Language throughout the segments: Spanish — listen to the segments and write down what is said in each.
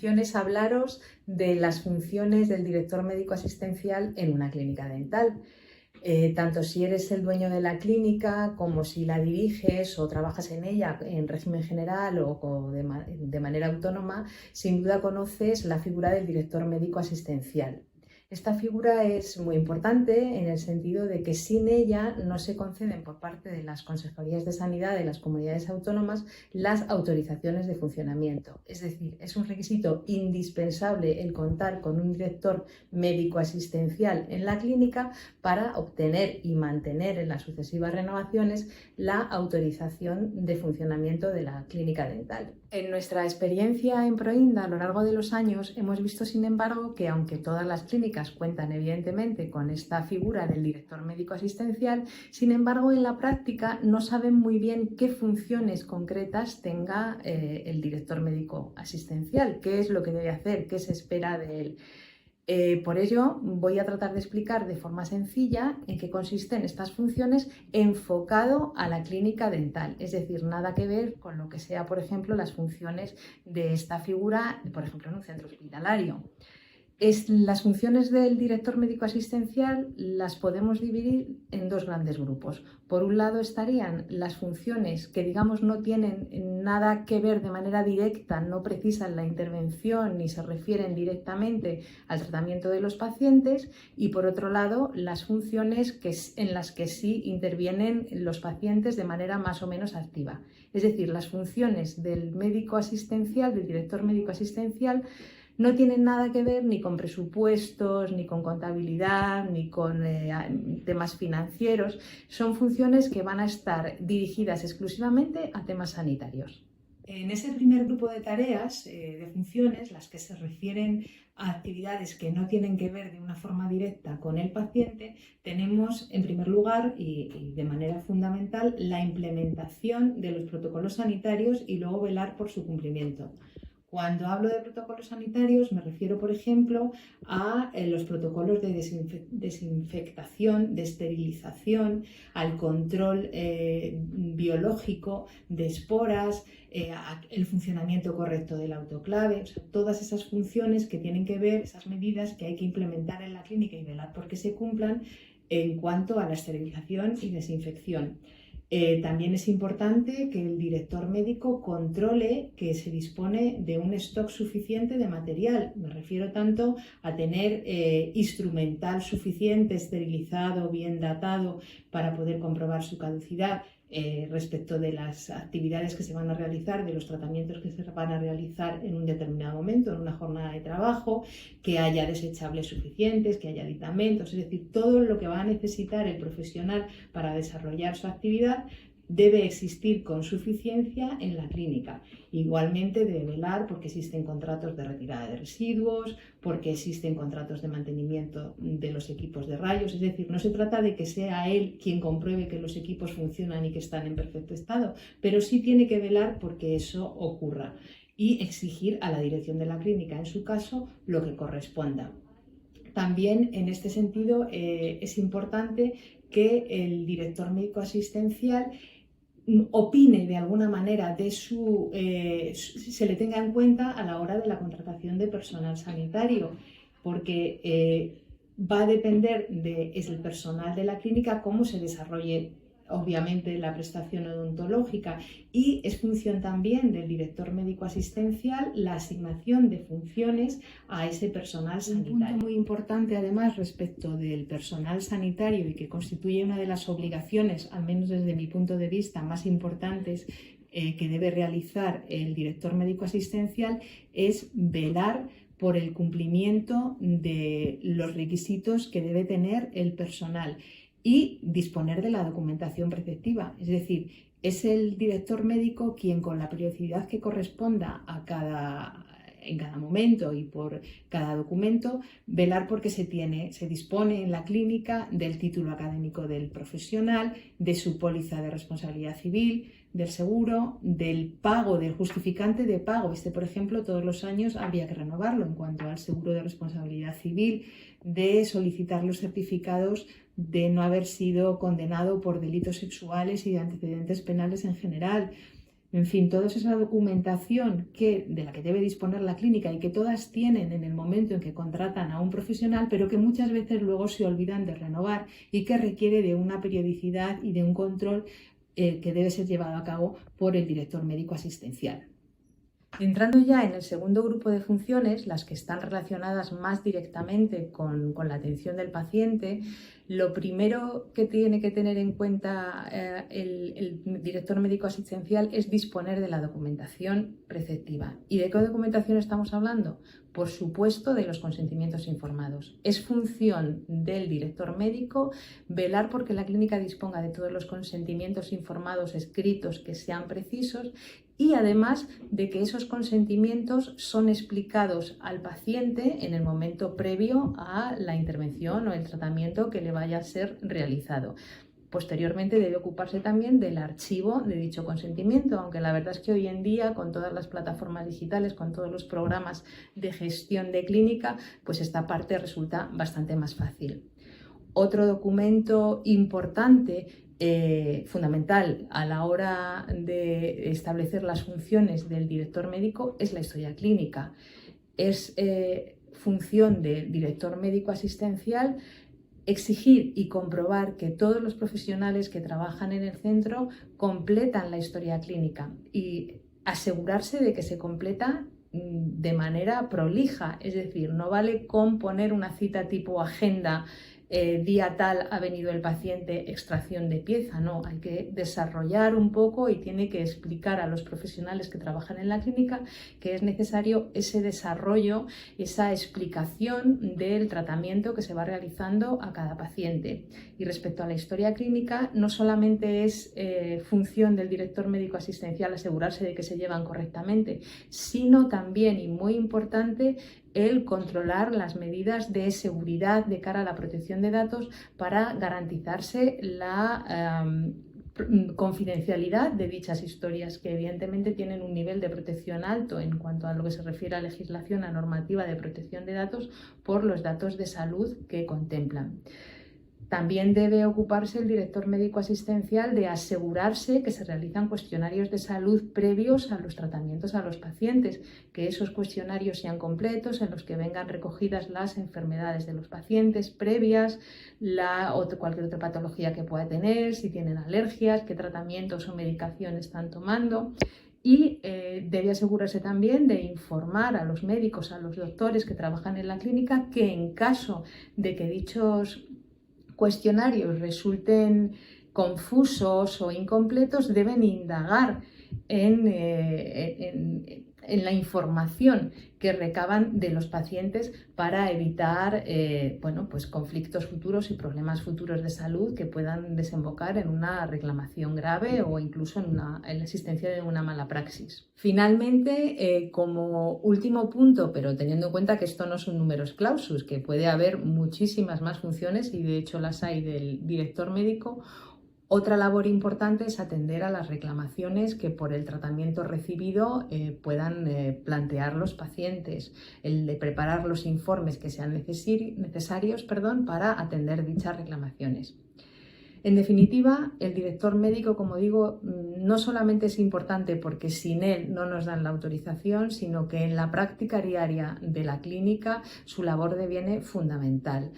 intención es hablaros de las funciones del director médico asistencial en una clínica dental. Tanto si eres el dueño de la clínica como si la diriges o trabajas en ella en régimen general o de manera autónoma, sin duda conoces la figura del director médico asistencial. Esta figura es muy importante en el sentido de que sin ella no se conceden por parte de las consejerías de sanidad de las comunidades autónomas las autorizaciones de funcionamiento. Es decir, es un requisito indispensable el contar con un director médico asistencial en la clínica para obtener y mantener en las sucesivas renovaciones la autorización de funcionamiento de la clínica dental. En nuestra experiencia en Proinda a lo largo de los años hemos visto, sin embargo, que aunque todas las clínicas cuentan evidentemente con esta figura del director médico asistencial, sin embargo en la práctica no saben muy bien qué funciones concretas tenga el director médico asistencial, qué es lo que debe hacer, qué se espera de él. Por ello, voy a tratar de explicar de forma sencilla en qué consisten estas funciones enfocado a la clínica dental, es decir, nada que ver con lo que sea, por ejemplo, las funciones de esta figura, por ejemplo, en un centro hospitalario. Las funciones del director médico asistencial las podemos dividir en dos grandes grupos. Por un lado estarían las funciones que, digamos, no tienen nada que ver de manera directa, no precisan la intervención ni se refieren directamente al tratamiento de los pacientes, y por otro lado las funciones en las que sí intervienen los pacientes de manera más o menos activa. Es decir, las funciones del médico asistencial, del director médico asistencial, no tienen nada que ver ni con presupuestos, ni con contabilidad, ni con temas financieros. Son funciones que van a estar dirigidas exclusivamente a temas sanitarios. En ese primer grupo de tareas, de funciones, las que se refieren a actividades que no tienen que ver de una forma directa con el paciente, tenemos en primer lugar y de manera fundamental la implementación de los protocolos sanitarios y luego velar por su cumplimiento. Cuando hablo de protocolos sanitarios me refiero, por ejemplo, a los protocolos de desinfectación, de esterilización, al control biológico de esporas, el funcionamiento correcto del autoclave, o sea, todas esas funciones que tienen que ver, esas medidas que hay que implementar en la clínica y velar por que se cumplan en cuanto a la esterilización y desinfección. También es importante que el director médico controle que se dispone de un stock suficiente de material. Me refiero tanto a tener instrumental suficiente, esterilizado, bien datado, para poder comprobar su caducidad respecto de las actividades que se van a realizar, de los tratamientos que se van a realizar en un determinado momento, en una jornada de trabajo, que haya desechables suficientes, que haya aditamentos, es decir, todo lo que va a necesitar el profesional para desarrollar su actividad debe existir con suficiencia en la clínica. Igualmente debe velar porque existen contratos de retirada de residuos, porque existen contratos de mantenimiento de los equipos de rayos, es decir, no se trata de que sea él quien compruebe que los equipos funcionan y que están en perfecto estado, pero sí tiene que velar porque eso ocurra y exigir a la dirección de la clínica, en su caso, lo que corresponda. También en este sentido es importante que el director médico asistencial opine de alguna manera se le tenga en cuenta a la hora de la contratación de personal sanitario, porque va a depender del personal de la clínica cómo se desarrolle obviamente la prestación odontológica, y es función también del director médico asistencial la asignación de funciones a ese personal sanitario. Un punto muy importante además respecto del personal sanitario y que constituye una de las obligaciones, al menos desde mi punto de vista, más importantes que debe realizar el director médico asistencial, es velar por el cumplimiento de los requisitos que debe tener el personal y disponer de la documentación preceptiva. Es decir, es el director médico quien, con la periodicidad que corresponda en cada momento y por cada documento, velar porque se dispone en la clínica del título académico del profesional, de su póliza de responsabilidad civil, del seguro, del pago, del justificante de pago. Por ejemplo, todos los años habría que renovarlo en cuanto al seguro de responsabilidad civil, de solicitar los certificados de no haber sido condenado por delitos sexuales y de antecedentes penales en general. En fin, toda esa documentación de la que debe disponer la clínica y que todas tienen en el momento en que contratan a un profesional, pero que muchas veces luego se olvidan de renovar y que requiere de una periodicidad y de un control que debe ser llevado a cabo por el director médico asistencial. Entrando ya en el segundo grupo de funciones, las que están relacionadas más directamente con la atención del paciente, lo primero que tiene que tener en cuenta el director médico asistencial es disponer de la documentación preceptiva. ¿Y de qué documentación estamos hablando? Por supuesto, de los consentimientos informados. Es función del director médico velar porque la clínica disponga de todos los consentimientos informados escritos que sean precisos y además de que esos consentimientos son explicados al paciente en el momento previo a la intervención o el tratamiento que le vaya a ser realizado. Posteriormente debe ocuparse también del archivo de dicho consentimiento, aunque la verdad es que hoy en día con todas las plataformas digitales, con todos los programas de gestión de clínica, pues esta parte resulta bastante más fácil. Otro documento importante, fundamental a la hora de establecer las funciones del director médico es la historia clínica. Es función del director médico asistencial exigir y comprobar que todos los profesionales que trabajan en el centro completan la historia clínica y asegurarse de que se completa de manera prolija, es decir, no vale con poner una cita tipo agenda, día tal ha venido el paciente, extracción de pieza, no, hay que desarrollar un poco y tiene que explicar a los profesionales que trabajan en la clínica que es necesario ese desarrollo, esa explicación del tratamiento que se va realizando a cada paciente. Y respecto a la historia clínica, no solamente es función del director médico asistencial asegurarse de que se llevan correctamente, sino también, y muy importante, el controlar las medidas de seguridad de cara a la protección de datos para garantizarse la confidencialidad de dichas historias, que evidentemente tienen un nivel de protección alto en cuanto a lo que se refiere a legislación, a normativa de protección de datos por los datos de salud que contemplan. También debe ocuparse el director médico asistencial de asegurarse que se realizan cuestionarios de salud previos a los tratamientos a los pacientes, que esos cuestionarios sean completos, en los que vengan recogidas las enfermedades de los pacientes previas, cualquier otra patología que pueda tener, si tienen alergias, qué tratamientos o medicación están tomando. Y debe asegurarse también de informar a los médicos, a los doctores que trabajan en la clínica, que en caso de que dichos cuestionarios resulten confusos o incompletos, deben indagar en la información que recaban de los pacientes para evitar pues conflictos futuros y problemas futuros de salud que puedan desembocar en una reclamación grave o incluso en la existencia de una mala praxis. Finalmente, como último punto, pero teniendo en cuenta que esto no son numerus clausus, que puede haber muchísimas más funciones y de hecho las hay del director médico, otra labor importante es atender a las reclamaciones que por el tratamiento recibido puedan plantear los pacientes, el de preparar los informes que sean necesarios para atender dichas reclamaciones. En definitiva, el director médico, como digo, no solamente es importante porque sin él no nos dan la autorización, sino que en la práctica diaria de la clínica su labor deviene fundamental.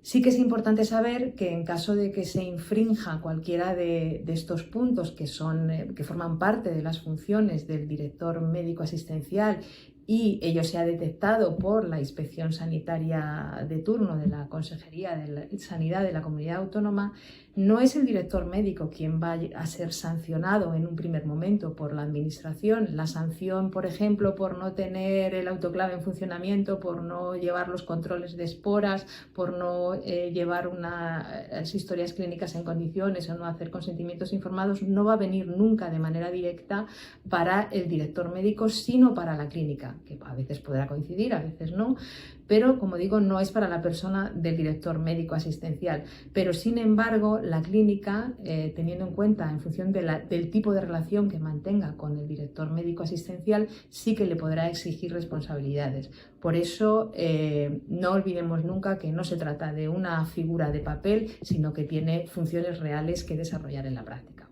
Sí que es importante saber que en caso de que se infrinja cualquiera de estos puntos que forman parte de las funciones del director médico asistencial y ello se ha detectado por la inspección sanitaria de turno de la Consejería de Sanidad de la Comunidad Autónoma, no es el director médico quien va a ser sancionado en un primer momento por la Administración. La sanción, por ejemplo, por no tener el autoclave en funcionamiento, por no llevar los controles de esporas, por no llevar unas historias clínicas en condiciones o no hacer consentimientos informados, no va a venir nunca de manera directa para el director médico, sino para la clínica, que a veces podrá coincidir, a veces no, pero como digo, no es para la persona del director médico asistencial. Pero sin embargo, la clínica, teniendo en cuenta en función del tipo de relación que mantenga con el director médico asistencial, sí que le podrá exigir responsabilidades. Por eso, no olvidemos nunca que no se trata de una figura de papel, sino que tiene funciones reales que desarrollar en la práctica.